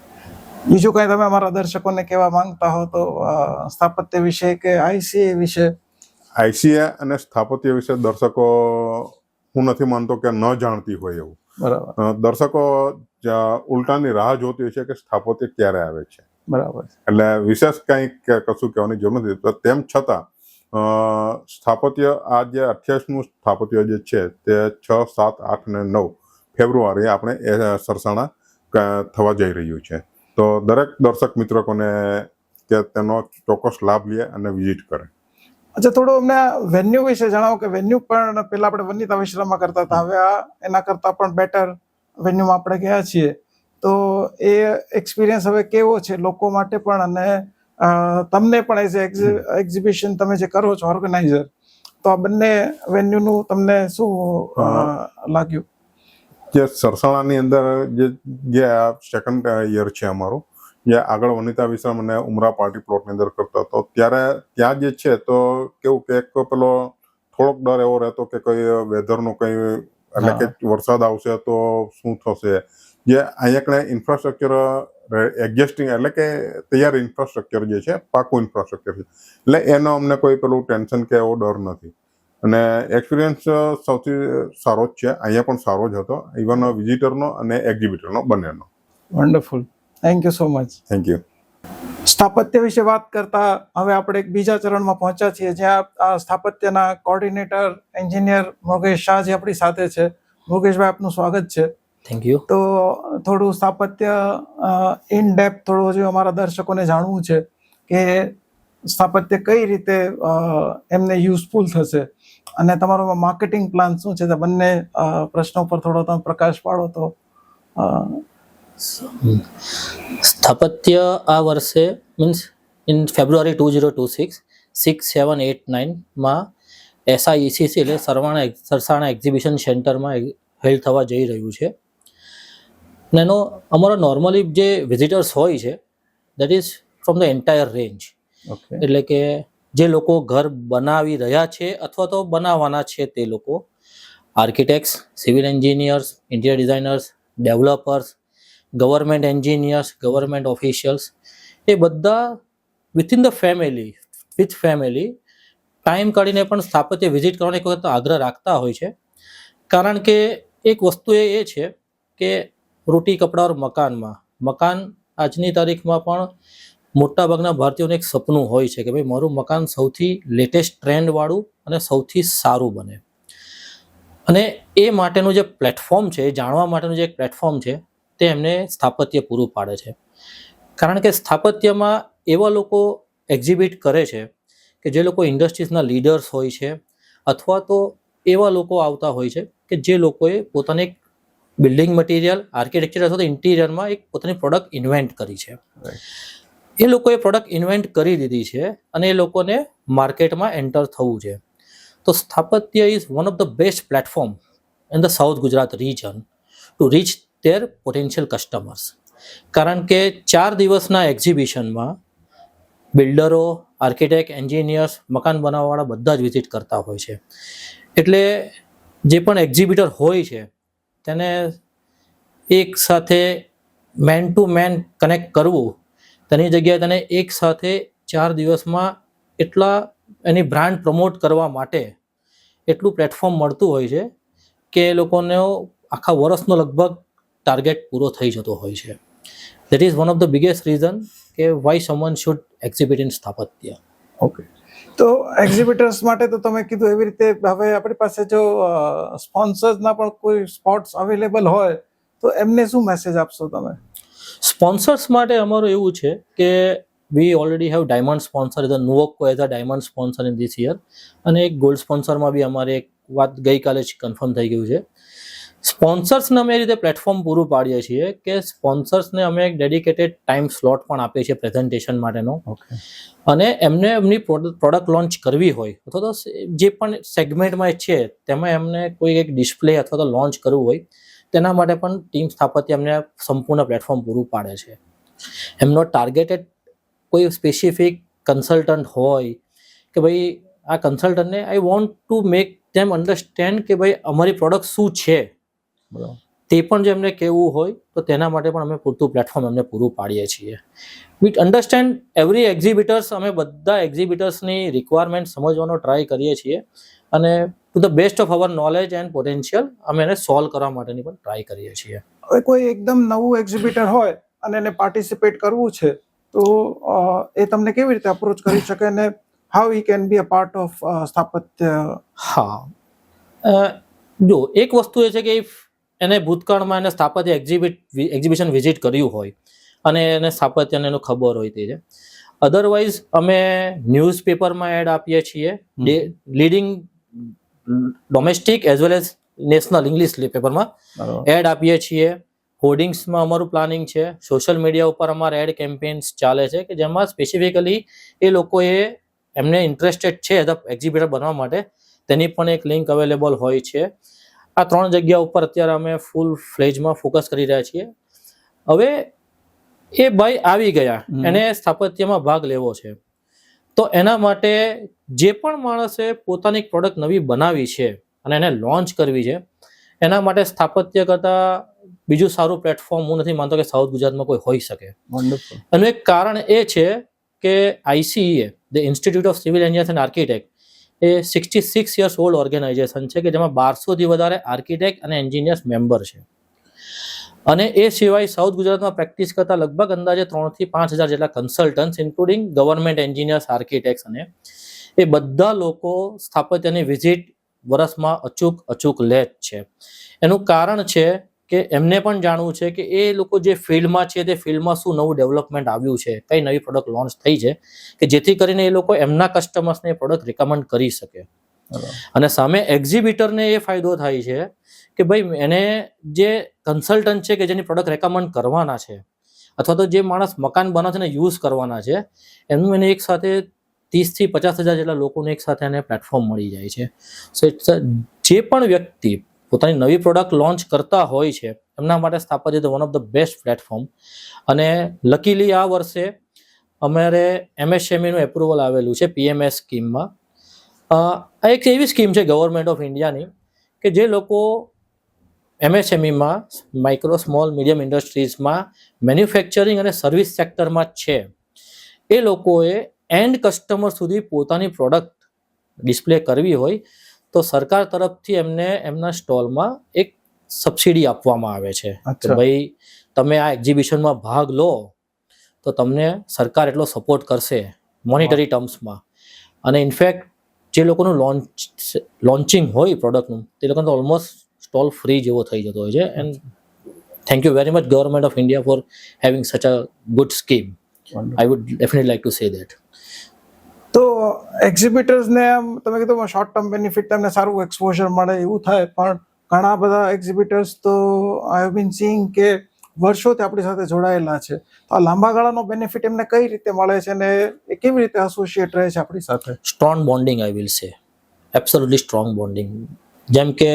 બીજું કઈ તમે અમારા દર્શકોને કહેવા માંગતા હો તો સ્થાપત્ય વિશે કે આઈસીએ વિશે?
આઈસીએ અને સ્થાપત્ય વિશે દર્શકો હું નથી માનતો કે ન જાણતી હોય એવું.
બરાબર.
દર્શકો ઉલટાની રાહ જોતી હોય છે કે સ્થાપત્ય ક્યારે આવે છે.
બરાબર.
એટલે વિશેષ કંઈક કશું કહેવાની જરૂર નથી. તો તેમ છતાં સ્થાપત્ય આ જે 28મું સ્થાપત્ય જે છે તે 6, 7, 8 અને 9 ફેબ્રુઆરી આપણે સરસાણા થવા જઈ રહ્યું છે. તો દરેક દર્શક મિત્રોને કે તેનો ચોક્કસ લાભ લે અને વિઝિટ કરે.
અચ્છા, થોડું અમને વેન્યુ વિશે જણાવો કે વેન્યુ પણ પેલા આપણે વનિતા વિશ્રામમાં કરતા હતા, હવે એના કરતા પણ બેટર વેન્યુમાં આપણે ગયા છીએ. તો એ એક્સપિરિયન્સ હવે કેવો છે લોકો માટે પણ અને તમને પણ એઝ એક્ઝિબિશન તમે જે કરો છો ઓર્ગેનાઇઝર, તો આ બંને વેન્યુનું તમને શું લાગ્યું?
જે સરસાણાની અંદર જે સેકન્ડ યર છે અમારું, જે આગળ વનિતા વિશ્રામ અને ઉમરા પાર્ટી પ્લોટની અંદર કરતા હતો, ત્યારે ત્યાં જે છે તો કેવું કે એક પેલો થોડોક ડર એવો રહેતો કે કઈ વેધરનું કઈ એટલે કે વરસાદ આવશે તો શું થશે. જે અહીંયા ઇન્ફ્રાસ્ટ્રક્ચર એક્ઝિસ્ટિંગ એટલે કે તૈયાર ઇન્ફ્રાસ્ટ્રક્ચર જે છે, પાકું ઇન્ફ્રાસ્ટ્રક્ચર છે, એટલે એનો અમને કોઈ પેલું ટેન્શન કે એવો ડર નથી. અને એક્સપિરિયન્સ સૌથી સારો જ છે, અહીંયા પણ સારો જ હતો, ઇવન વિઝિટરનો અને એક્ઝિબિટરનો બંનેનો.
Wonderful, thank you so much.
Thank you.
સ્થાપત્ય વિશે વાત કરતા હવે આપણે એક બીજા ચરણમાં પહોંચ્યા છીએ, જ્યાં આ સ્થાપત્યના કોઓર્ડિનેટર એન્જિનિયર મુકેશ શાહ જે આપણી સાથે છે. મુકેશભાઈ, આપનું સ્વાગત છે.
Thank you.
તો થોડું સ્થાપત્ય ઇન ડેપ્થ થોડું હજુ અમારા દર્શકોને જાણવું છે કે સ્થાપત્ય કઈ રીતે એમને યુઝફુલ થશે અને તમારો માર્કેટિંગ પ્લાન શું છે. તે બંને પ્રશ્નો પર થોડો તમે પ્રકાશ પાડો તો.
સ્થાપત્ય આ વર્ષે મીન્સ ઇન ફેબ્રુઆરી 2026 6, 7, 8, 9માં SIECC એટલે સરસાણા એક્ઝિબિશન સેન્ટરમાં હેલ્ડ થવા જઈ રહ્યું છે. અને એનો અમારો નોર્મલી જે વિઝિટર્સ હોય છે that is from the entire range. એટલે કે જે લોકો ઘર બનાવી રહ્યા છે અથવા તો બનાવવાના છે તે લોકો, architects, civil engineers, interior designers, developers, government engineers, government officials, એ બધા વિથિન ધ ફેમિલી ટાઈમ કાઢીને પણ સ્થાપત્ય વિઝિટ કરવાનો એક વખત આગ્રહ રાખતા હોય છે. કારણ કે એક વસ્તુ એ છે કે રોટી કપડા ઓર મકાન આજની તારીખમાં પણ મોટાભાગના ભારતીયોને એક સપનું હોય છે કે ભાઈ મારું મકાન સૌથી લેટેસ્ટ ટ્રેન્ડવાળું અને સૌથી સારું બને. અને એ માટેનું જે પ્લેટફોર્મ છે, જાણવા માટેનું જે એક પ્લેટફોર્મ છે, તે એમને સ્થાપત્ય પૂરું પાડે છે. કારણ કે સ્થાપત્યમાં એવા લોકો એક્ઝિબિટ કરે છે કે જે લોકો ઇન્ડસ્ટ્રીઝના લીડર્સ હોય છે અથવા તો એવા લોકો આવતા હોય છે કે જે લોકોએ પોતાને એક બિલ્ડિંગ મટીરિયલ, આર્કિટેક્ચર અથવા તો ઇન્ટિરિયરમાં એક પોતાની પ્રોડક્ટ ઇન્વેન્ટ કરી છે. એ લોકોએ પ્રોડક્ટ ઇન્વેન્ટ કરી દીધી છે અને એ લોકોને માર્કેટમાં એન્ટર થવું છે. તો સ્થાપત્ય is one of the best platform in the south Gujarat region to reach their potential customers. કારણ કે 4 દિવસના એક્ઝિબિશનમાં બિલ્ડરો, આર્કિટેક્ટ, એન્જિનિયર્સ, મકાન બનાવવાવાળા બધા જ વિઝિટ કરતા હોય છે. એટલે જે પણ એક્ઝિબિટર હોય છે તેને એક સાથે મેન ટુ મેન કનેક્ટ કરવું, તેની જગ્યાએ તેને એક સાથે 4 દિવસમાં એટલા એની બ્રાન્ડ પ્રમોટ કરવા માટે એટલું પ્લેટફોર્મ મળતું હોય છે કે એ લોકોનો આખા વર્ષનો લગભગ ટાર્ગેટ પૂરો થઈ જતો હોય છે. That is one of the biggest reason કે why someone should exhibit in Sthapatya.
Okay, તો એક્ઝિબિટર્સ માટે તો તમે કીધું એવી રીતે હવે આપણી પાસે જો સ્પોન્સર્સના પણ કોઈ સ્પોટ્સ અવેલેબલ હોય તો એમને શું મેસેજ આપશો તમે?
સ્પોન્સર્સ માટે અમારું એવું છે કે we already have diamond sponsor is Nuvoco as a diamond sponsor in this year, અને એક ગોલ્ડ સ્પોન્સરમાં બી અમારે એક વાત ગઈકાલે જ કન્ફર્મ થઈ ગયું છે. સ્પોન્સર્સને અમે એ રીતે પ્લેટફોર્મ પૂરું પાડીએ છીએ કે સ્પોન્સર્સને અમે એક ડેડિકેટેડ ટાઈમ સ્લોટ પણ આપીએ છીએ પ્રેઝન્ટેશન માટેનો, અને એમને એમની પ્રોડક્ટ લોન્ચ કરવી હોય અથવા તો જે પણ સેગમેન્ટમાં છે તેમાં એમને કોઈ એક ડિસ્પ્લે અથવા તો લોન્ચ કરવું હોય તેના માટે પણ ટીમ સ્થાપત્ય એમને સંપૂર્ણ પ્લેટફોર્મ પૂરું પાડે છે. એમનો ટાર્ગેટેડ કોઈ સ્પેસિફિક કન્સલ્ટન્ટ હોય કે ભાઈ આ કન્સલ્ટન્ટને I want to make them understand કે ભાઈ અમારી પ્રોડક્ટ શું છે, તે પણ જો એમને કહેવું હોય તો તેના માટે પણ અમે પૂરતું પ્લેટફોર્મ એમને પૂરું પાડીએ છીએ. વિથ અન્ડરસ્ટેન્ડ એવરી એક્ઝિબિટર્સ, અમે બધા એક્ઝિબિટર્સની રિક્વાયરમેન્ટ સમજવાનો ટ્રાય કરીએ છીએ અને to the best of our knowledge and potential અમે એને સોલ્વ કરવા માટેની પણ ટ્રાય કરીએ છીએ.
હવે કોઈ એકદમ નવું એક્ઝિબિટર હોય અને એને પાર્ટિસિપેટ કરવું છે તો એ તમને કેવી રીતે અપ્રોચ કરી શકે અને how he can be a part of સ્થાપત્ય?
હા, જો એક વસ્તુ એ છે કે એને ભૂતકાળમાં એને સ્થાપત્ય એક્ઝિબિશન વિઝિટ કર્યું હોય અને એને સ્થાપત્યને એનું ખબર હોય તે છે. અધરવાઇઝ અમે ન્યૂઝપેપરમાં એડ આપીએ છીએ, leading domestic as well as national English પેપરમાં એડ આપીએ છીએ. હોર્ડિંગ્સમાં અમારું પ્લાનિંગ છે. સોશિયલ મીડિયા ઉપર અમારા એડ કેમ્પેન્સ ચાલે છે કે જેમાં સ્પેસિફિકલી એ લોકોએ એમને ઇન્ટરેસ્ટેડ છે એઝ અ એક્ઝિબિટર બનવા માટે તેની પણ એક લિંક અવેલેબલ હોય છે. આ 3 જગ્યા ઉપર અત્યારે અમે ફૂલ ફ્લેજમાં ફોકસ કરી રહ્યા છીએ. હવે એ ભાઈ આવી ગયા, એને સ્થાપત્યમાં ભાગ લેવો છે, તો એના માટે જે પણ માણસે પોતાની પ્રોડક્ટ નવી બનાવી છે અને એને લોન્ચ કરવી છે, એના માટે સ્થાપત્ય કરતાં બીજું સારું પ્લેટફોર્મ હું નથી માનતો કે સાઉથ ગુજરાતમાં કોઈ હોઈ શકે. એનું એક કારણ એ છે કે ICEA, the institute of civil engineers and architect, એ 66 યર્સ ઓલ્ડ ઓર્ગેનાઇઝેશન છે કે જેમાં 1200થી વધારે આર્કિટેક્ટ અને એન્જિનિયર્સ મેમ્બર છે. અને એ સિવાય સાઉથ ગુજરાતમાં પ્રેક્ટિસ કરતા લગભગ અંદાજે 3,000 થી 5,000 જેટલા consultants including government engineers, architects, અને એ બધા લોકો સ્થાપત્યની વિઝિટ વર્ષમાં અચૂક લે જ છે. એનું કારણ છે કે એમને પણ જાણવું છે કે એ લોકો જે ફિલ્ડમાં છે તે ફિલ્ડમાં શું નવું ડેવલપમેન્ટ આવ્યું છે, કઈ નવી પ્રોડક્ટ લોન્ચ થઈ છે કે જેથી કરીને એ લોકો એમના કસ્ટમર્સને એ પ્રોડક્ટ રિકમેન્ડ કરી શકે. અને સામે એક્ઝિબિટરને એ ફાયદો થાય છે કે ભાઈ એને જે કન્સલ્ટન્ટ છે કે જેની પ્રોડક્ટ રેકમેન્ડ કરવાના છે અથવા તો જે માણસ મકાન બનાવે છે ને યુઝ કરવાના છે, એનું એને એક સાથે 30,000 થી 50,000 જેટલા લોકોને એક સાથે એને પ્લેટફોર્મ મળી જાય છે. સો ઇટ્સ જે પણ વ્યક્તિ પોતાની નવી પ્રોડક્ટ લોન્ચ કરતા હોય છે એમના માટે સ્થાપત્ય one of the best platform. અને લકીલી આ વર્ષે અમારે MSMEનું એપ્રુવલ આવેલું છે PMS સ્કીમમાં. આ એક એવી સ્કીમ છે ગવર્મેન્ટ ઓફ ઇન્ડિયાની કે જે લોકો MSMEમાં, માઇક્રો સ્મોલ મીડિયમ ઇન્ડસ્ટ્રીઝમાં, મેન્યુફેક્ચરિંગ અને સર્વિસ સેક્ટરમાં છે, એ લોકોએ એન્ડ કસ્ટમર સુધી પોતાની પ્રોડક્ટ ડિસ્પ્લે કરવી હોય તો સરકાર તરફથી એમને એમના સ્ટોલમાં એક સબસિડી આપવામાં આવે છે કે ભાઈ તમે આ એક્ઝિબિશનમાં ભાગ લો તો તમને સરકાર એટલો સપોર્ટ કરશે મોનિટરી ટર્મ્સમાં. અને ઇનફેક્ટ જે લોકોનું લોન્ચિંગ હોય પ્રોડક્ટનું તે લોકોને તો ઓલમોસ્ટ સ્ટોલ ફ્રી જેવો થઈ જતો હોય છે. And thank you very much government of India for having such a good scheme. I would definitely like to say that.
તો એક્ઝિબિટર્સને આમ તમે કીધું શોર્ટ ટર્મ બેનિફિટ તમને સારું એક્સપોઝર મળે એવું થાય, પણ ઘણા બધા એક્ઝિબિટર્સ તો આઈ હેવ બીન સીઈંગ કે વર્ષોથી આપણી સાથે જોડાયેલા છે, તો આ લાંબા ગાળાનો બેનિફિટ એમને કઈ રીતે મળે છે અને એ કેવી રીતે એસોસિએટ રહે છે આપણી સાથે?
સ્ટ્રોંગ બોન્ડિંગ, આઈ વિલ સે, એબ્સોલ્યુટલી સ્ટ્રોંગ બોન્ડિંગ. જેમ કે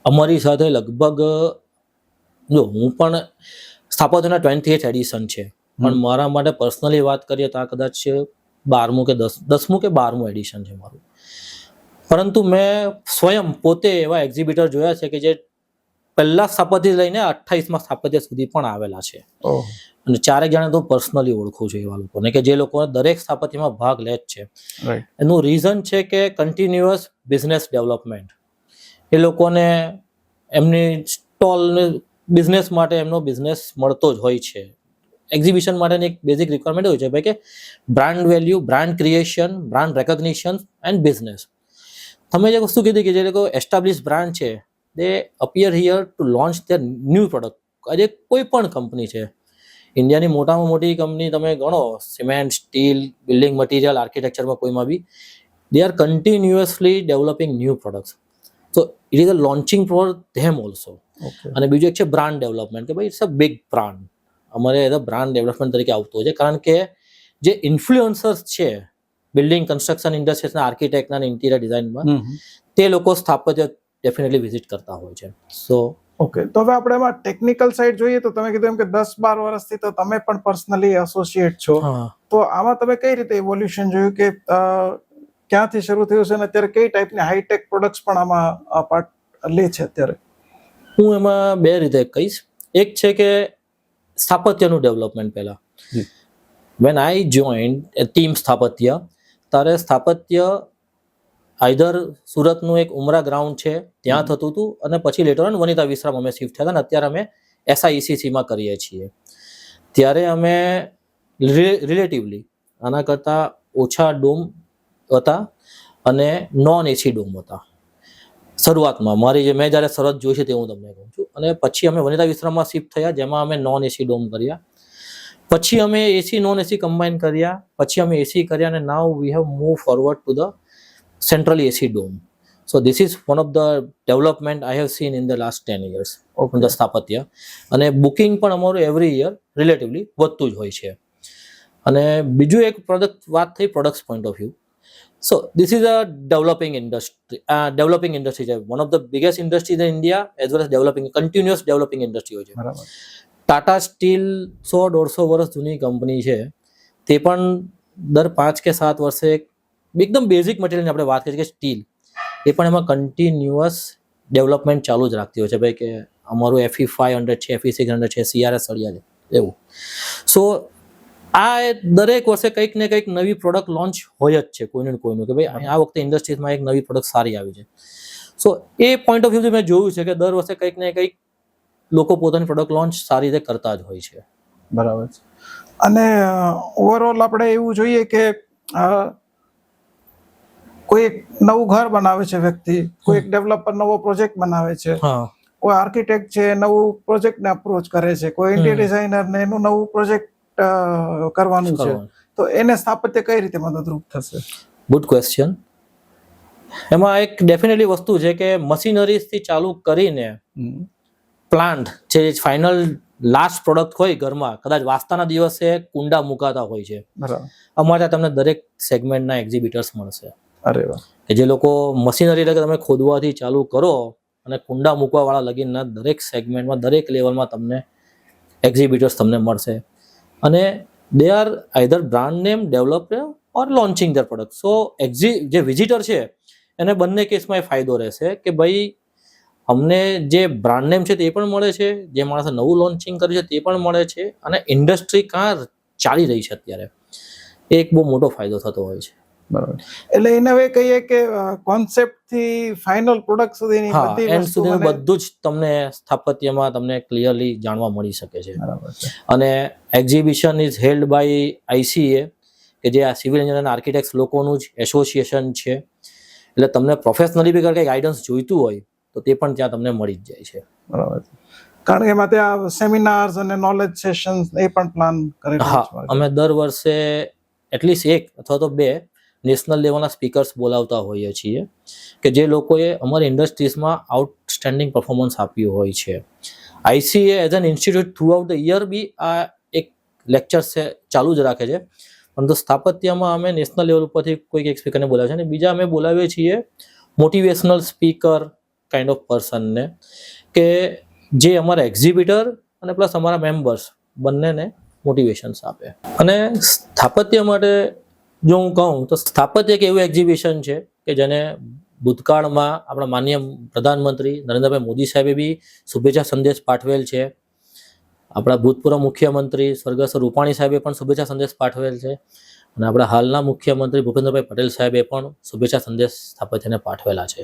અમારી સાથે લગભગ, જો હું પણ સ્થાપત્યના 28th એડિશન છે, પણ મારા માટે પર્સનલી વાત કરીએ તો આ કદાચ 12મું કે 12મું એડિશન છે મારું. પરંતુ મેં સ્વયં પોતે એવા એક્ઝિબિટર જોયા છે કે જે પહેલા સ્થાપત્ય લઈને 28માં સ્થાપત્ય સુધી પણ આવેલા છે. અને 4 જણા તો પર્સનલી ઓળખું છું એવા લોકોને કે જે લોકો દરેક સ્થાપત્યમાં ભાગ લે જ છે. એનું રીઝન છે કે કન્ટિન્યુઅસ બિઝનેસ ડેવલપમેન્ટ. એ લોકોને એમની સ્ટોલ બિઝનેસ માટે એમનો બિઝનેસ મળતો જ હોય છે. એક્ઝિબિશન માટેની એક બેઝિક રિક્વાયરમેન્ટ હોય છે ભાઈ કે brand value, brand creation, brand recognition and business. તમે જે વસ્તુ કીધી કે જે લોકો એસ્ટાબ્લિશ બ્રાન્ડ છે, they appear here to launch their new product. આજે કોઈ પણ કંપની છે, ઇન્ડિયાની મોટામાં મોટી કંપની તમે ગણો, સિમેન્ટ, સ્ટીલ, બિલ્ડિંગ મટીરિયલ, આર્કિટેક્ચરમાં કોઈમાં બી, they are continuously developing new products. So it is a launching for them also. અને બીજું એક છે બ્રાન્ડ ડેવલપમેન્ટ, કે ભાઈ ઇટ્સ અ બિગ બ્રાન્ડ. અમારે એઝ અ બ્રાન્ડ ડેવલપમેન્ટ તરીકે આવતું હોય છે, કારણ કે જે ઇન્ફ્લુઅન્સર્સ છે બિલ્ડિંગ કન્સ્ટ્રક્શન ઇન્ડસ્ટ્રીઝના, આર્કિટેક્ટના અને ઇન્ટિરિયર ડિઝાઇનમાં, તે લોકો સ્થાપત્ય ડેફિનેટલી વિઝિટ કરતા હોય છે. સો
ઓકે, તો હવે આપણે એમાં ટેકનિકલ સાઈડ જોઈએ તો તમે કીધું એમ કે 10-12 વર્ષથી તો તમે પણ પર્સનલી એસોસિએટ છો, તો આમાં તમે કઈ રીતે ઇવોલ્યુશન જોયું કે ક્યાંથી શરૂ થયું છે અને અત્યારે કઈ ટાઈપની હાઈટેક પ્રોડક્ટ્સ પણ આમાં પાર્ટ લે છે અત્યારે?
હું એમાં બે રીતે કહીશ. એક છે કે સ્થાપત્યનું ડેવલપમેન્ટ. પહેલા વેન આઈ જોઈન્ડ ટીમ સ્થાપત્ય, ત્યારે સ્થાપત્ય આઈધર સુરતનું એક ઉમરા ગ્રાઉન્ડ છે ત્યાં થતું હતું, અને પછી લેટર ઓન વનિતા વિશ્રામ અમે શિફ્ટ થયા હતા, અને અત્યારે અમે SIECCમાં કરીએ છીએ. ત્યારે અમે રિલેટિવલી આના કરતાં ઓછા ડોમ હતા અને નોન એસી ડોમ હતા શરૂઆતમાં. મેં જ્યારે શરત જોઈ છે તે હું તમને કહું છું. અને પછી અમે વનિતા વિશ્રામમાં શિફ્ટ થયા, જેમાં અમે નોન એસી ડોમ કર્યા. પછી અમે એસી નોન એસી કમ્બાઈન કર્યા, પછી અમે એસી કર્યા, અને now we have move forward to the centrally AC dome. So this is one of the development I have seen in the last 10 years on the સ્થાપત્ય. અને બુકિંગ પણ અમારું એવરી યર રિલેટિવલી વધતું જ હોય છે. અને બીજું એક વાત થઈ products point of view. So this is a developing industry છે. One of the biggest industries in India as well as continuous developing industry હોય છે.
બરાબર.
ટાટા સ્ટીલ 100-150 વર્ષ જૂની કંપની છે, તે પણ દર 5 કે 7 વર્ષે એકદમ બેઝિક મટીરિયલની આપણે વાત કરીએ કે સ્ટીલ, એ પણ એમાં કન્ટિન્યુઅસ ડેવલપમેન્ટ ચાલુ જ રાખતી હોય છે ભાઈ, કે અમારું FE500 છે, FE600 છે, CRS સળિયા છે, એવું. સો આ દરેક વર્ષે કંઈક ને કંઈક નવી પ્રોડક્ટ લોન્ચ હોય જ છે કોઈનું કે ભાઈ આ વખતે ઇન્ડસ્ટ્રીઝમાં એક નવી પ્રોડક્ટ સારી આવી છે. સો એ પોઈન્ટ ઓફ વ્યૂથી મેં જોયું છે કે દર વર્ષે કંઈક ને કંઈક લોકો પોતાની પ્રોડક્ટ લોન્ચ સારી રીતે કરતા જ હોય છે.
બરાબર છે. અને ઓવરઓલ આપણે એવું જોઈએ કે કોઈ એક નવું ઘર બનાવે છે વ્યક્તિ, કોઈ એક ડેવલપર નવો પ્રોજેક્ટ બનાવે છે, કોઈ આર્કિટેક્ટ છે નવું પ્રોજેક્ટને અપ્રોચ કરે છે, કોઈ ઇન્ટિરિયર ડિઝાઇનર ને એનું નવું પ્રોજેક્ટ કરવાનું છે, તો એને સ્થાપત્ય કઈ રીતે મદદરૂપ થશે?
Good question. એમાં એક ડેફિનેટલી વસ્તુ છે કે મશીનરીઝથી ચાલુ કરીને પ્લાન્ટ જે ફાઇનલ લાસ્ટ પ્રોડક્ટ હોય ઘરમાં, કદાચ વાસ્તાના દિવસે કુંડા મુકાતા હોય છે.
બરાબર.
અમારે તમને દરેક સેગમેન્ટના એક્ઝિબિટર્સ મળશે.
અરે વાહ.
કે જે લોકો મશીનરી એટલે તમે ખોદવાથી ચાલુ કરો અને કુંડા મૂકવા વાળા લગીનના દરેક સેગમેન્ટમાં, દરેક લેવલમાં તમને એક્ઝિબિટર્સ તમને મળશે. અને they are either brand name developer or launching their product. So જે વિઝિટર છે એને બંને કેસમાં એ ફાયદો રહેશે કે ભાઈ અમને જે બ્રાન્ડ નેમ છે તે પણ મળે છે, જે માણસે નવું લોન્ચિંગ કર્યું છે તે પણ મળે છે, અને ઇન્ડસ્ટ્રી ક્યાં ચાલી રહી છે અત્યારે એ એક બહુ મોટો ફાયદો થતો હોય છે.
બરાબર. એટલે એને હવે કહીએ કે કોન્સેપ્ટ થી ફાઇનલ પ્રોડક્ટ સુધીની બધી
એન્ડ સુધીનું બધું જ તમને સ્થાપત્યમાં તમને ક્લિયરલી જાણવા મળી શકે છે.
બરાબર છે.
અને exhibition is held by ICA, કે જે આ સિવિલ એન્જિનિયર અને આર્કિટેક્ટ્સ લોકોનું જ એસોસિએશન છે. એટલે તમને પ્રોફેશનલી બી કંઈ ગાઈડન્સ જોઈતું હોય તો તે પણ ત્યાં તમને મળી જ જાય છે.
બરાબર છે. કારણ કે એમાં ત્યાં સેમિનાર્સ અને નોલેજ સેશન્સ એ પણ પ્લાન કરેલા છે.
અમે દર વર્ષે એટલીસ્ટ 1 અથવા તો 2 નેશનલ લેવલના સ્પીકર્સ બોલાવતા હોઈએ છીએ કે જે લોકોએ અમારી ઇન્ડસ્ટ્રીઝમાં આઉટસ્ટેન્ડિંગ પરફોર્મન્સ આપ્યું હોય છે. ICA as an institute throughout the year બી આ એક લેક્ચર્સ ચાલુ જ રાખે છે, પરંતુ સ્થાપત્યમાં અમે નેશનલ લેવલ ઉપરથી કોઈક એક સ્પીકરને બોલાવીએ છીએ, અને બીજા અમે બોલાવીએ છીએ મોટિવેશનલ સ્પીકર કાઇન્ડ ઓફ પર્સનને, કે જે અમારા એક્ઝિબિટર અને પ્લસ અમારા મેમ્બર્સ બંનેને મોટિવેશન્સ આપે. અને સ્થાપત્ય માટે જો હું કહું તો સ્થાપત્ય એક એવું એક્ઝિબિશન છે કે જેને ભૂતકાળમાં આપણા માનનીય પ્રધાનમંત્રી નરેન્દ્રભાઈ મોદી સાહેબે બી શુભેચ્છા સંદેશ પાઠવેલ છે. આપણા ભૂતપૂર્વ મુખ્યમંત્રી સ્વર્ગસ્થ રૂપાણી સાહેબે પણ શુભેચ્છા સંદેશ પાઠવેલ છે, અને આપણા હાલના મુખ્યમંત્રી ભૂપેન્દ્રભાઈ પટેલ સાહેબે પણ શુભેચ્છા સંદેશ સ્થાપત્યને પાઠવેલા છે.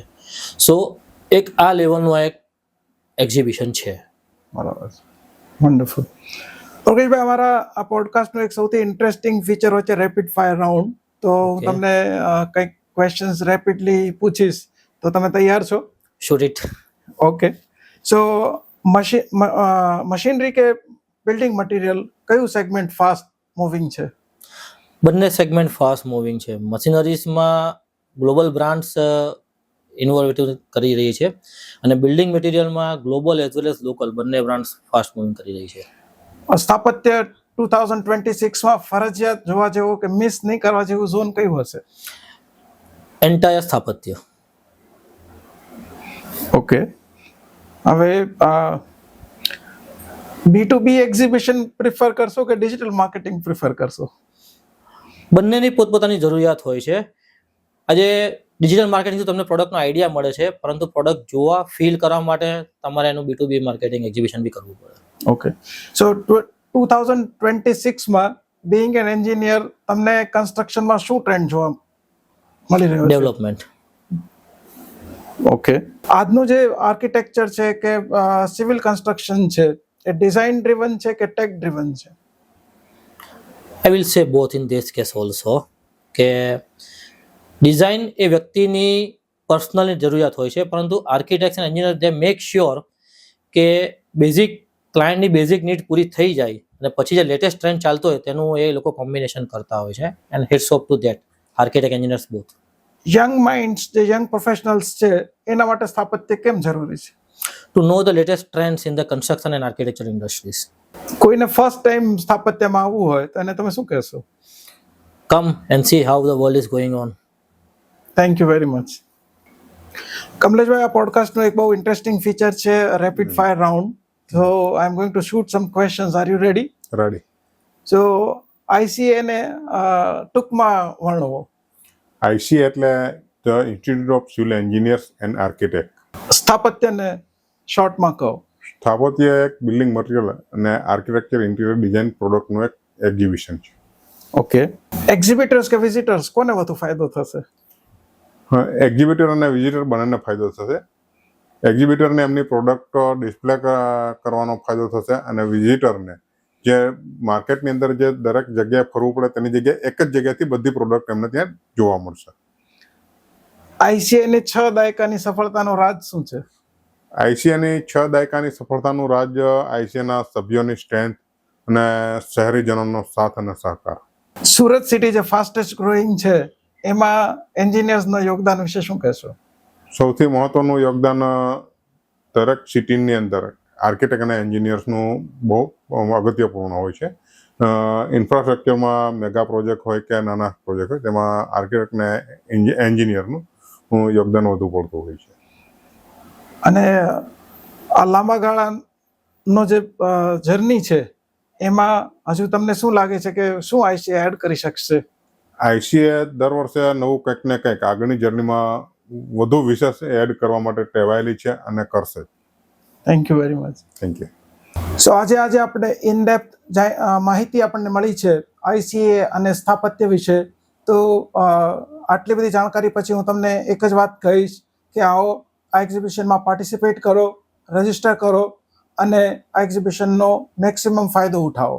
સો એક આ લેવલનું એક એક્ઝિબિશન છે.
બરાબર છે. વન્ડરફુલ. યોગેશભાઈ, અમારા આ પોડકાસ્ટનું એક સૌથી ઇન્ટરેસ્ટિંગ ફીચર હોય છે રેપિડ ફાયર રાઉન્ડ. તો હું
Okay.
તમને કંઈક ક્વેશ્ચન્સ રેપિડલી પૂછીશ, તો તમે તૈયાર છો?
Shoot it.
Okay. So machinery કે બિલ્ડિંગ મટીરિયલ, કયું સેગમેન્ટ ફાસ્ટ મૂવિંગ છે?
બંને સેગમેન્ટ ફાસ્ટ મૂવિંગ છે. મશીનરીઝમાં ગ્લોબલ બ્રાન્ડ્સ ઇનોવેટિવ કરી રહી છે અને બિલ્ડિંગ મટીરિયલમાં global as well as local બંને બ્રાન્ડ્સ ફાસ્ટ મૂવિંગ કરી રહી છે.
સ્થાપત્ય 2026માં ફરજિયાત જોવા જેવું કે મિસ નહીં કરવા જેવું ઝોન કયું હશે?
એન્ટાયર સ્થાપત્ય.
ઓકે. હવે B2B એક્ઝિબિશન પ્રિફર કરશો કે ડિજિટલ માર્કેટિંગ પ્રિફર કરશો?
બંનેની પોતપોતાની જરૂરિયાત હોય છે. આજે ડિજિટલ માર્કેટિંગથી તમને પ્રોડક્ટનો આઈડિયા મળે છે, પરંતુ પ્રોડક્ટ જોવા ફીલ કરવા માટે તમારે એનું B2B માર્કેટિંગ એક્ઝિબિશન બી કરવું પડે.
ઓકે. સો 2026માં બીઇંગ એન એન્જિનિયર તમને કન્સ્ટ્રક્શનમાં શું ટ્રેન્ડ જોવા મળી રહ્યો છે?
ડેવલપમેન્ટ.
ઓકે. આજનું જે આર્કિટેક્ચર છે કે સિવિલ કન્સ્ટ્રક્શન છે, એ ડિઝાઇન ડ્રિવન છે કે ટેક ડ્રિવન છે?
આઈ વિલ સે both in this case also. કે ડિઝાઇન એ વ્યક્તિની પર્સનલ જરૂરિયાત હોય છે, પરંતુ આર્કિટેક્ટ અને એન્જિનિયર દે મેક શ્યોર કે બેઝિક ક્લાયન્ટની બેઝિક નીડ પૂરી થઈ જાય અને પછી જે લેટેસ્ટ ટ્રેન્ડ ચાલતો હોય તેનું એ લોકો કોમ્બિનેશન કરતા હોય છે. And hats off to that architect engineers both.
Young minds, જે યંગ પ્રોફેશનલ્સ છે, એના માટે સ્થાપત્ય કેમ જરૂરી છે?
To know the latest trends in the construction and architecture industries.
કોઈને ફર્સ્ટ ટાઈમ સ્થાપત્યમાં આવવું હોય તો એને તમે શું કહેશો?
Come and see how the world is going on.
Thank you very much. Kamleshbhai, આ પોડકાસ્ટનું એક બહુ ઇન્ટરેસ્ટિંગ ફીચર છે rapid fire round. So I am going to shoot some questions. Are you ready?
Ready.
So ICA ને ટૂંકમાં વર્ણવો.
ICA એટલે the institute of civil engineers and architect.
સ્થાપત્યને શોર્ટમાં કહો.
સ્થાપત્ય એક બિલ્ડિંગ મટીરિયલ અને આર્કિટેક્ચર ઇન્ટિરિયર ડિઝાઇન પ્રોડક્ટનું એક એક્ઝિબિશન છે.
ઓકે. એક્ઝિબિટર્સ કે વિઝિટર્સ, કોને વધુ ફાયદો થશે?
એક્ઝિબિટર અને વિઝિટર બંનેને ફાયદો થશે. એક્ઝિબિટરને એમની પ્રોડક્ટ ડિસ્પ્લે કરવાનો ફાયદો થશે અને વિઝિટરને જે માર્કેટની અંદર જે દરેક જગ્યાએ ફરવું પડે તેની જગ્યાએ એક જ જગ્યાએથી બધી પ્રોડક્ટ એમને ત્યાં જોવા મળશે.
ICA ની 6 દાયકાની સફળતાનો રાજ શું છે?
ICAની 6 દાયકાની સફળતાનું રાજ ICAના સભ્યોની સ્ટ્રેન્થ અને શહેરીજનોનો સાથ અને સહકાર.
સુરત સિટી જે ફાસ્ટેસ્ટ ગ્રોઈંગ છે, એમાં એન્જિનિયર્સના યોગદાન વિશે શું કહેશો?
સૌથી મહત્વનું યોગદાન દરેક સિટીની અંદર આર્કિટેક્ટ અને એન્જિનિયર્સનું બહુ અગત્યપૂર્ણ હોય છે. ઇન્ફ્રાસ્ટ્રક્ચરમાં મેગા પ્રોજેક્ટ હોય કે નાના પ્રોજેક્ટ હોય, તેમાં આર્કિટેક્ટ અને એન્જિનિયરનું યોગદાન વધુ પડતું હોય છે.
અને આ લાંબા ગાળાનો જે જર્ની છે, એમાં હજુ તમને શું લાગે છે કે શું ICA એડ કરી શકશે?
ICA દર વર્ષે નવું કંઈક ને કંઈક આગળની જર્નીમાં વધુ વિશેષ એડ કરવા માટે ટેવાયેલી છે અને કરશે.
Thank you very much.
Thank you.
So આજે આપણે ઇનડેપ્થ માહિતી આપણને મળી છે ICA અને સ્થાપત્ય વિશે. તો આટલી બધી જાણકારી પછી હું તમને એક જ વાત કહીશ કે આવો આ એક્ઝિબિશનમાં પાર્ટિસિપેટ કરો, રજિસ્ટર કરો અને આ એક્ઝિબિશનનો મેક્સિમમ ફાયદો ઉઠાવો.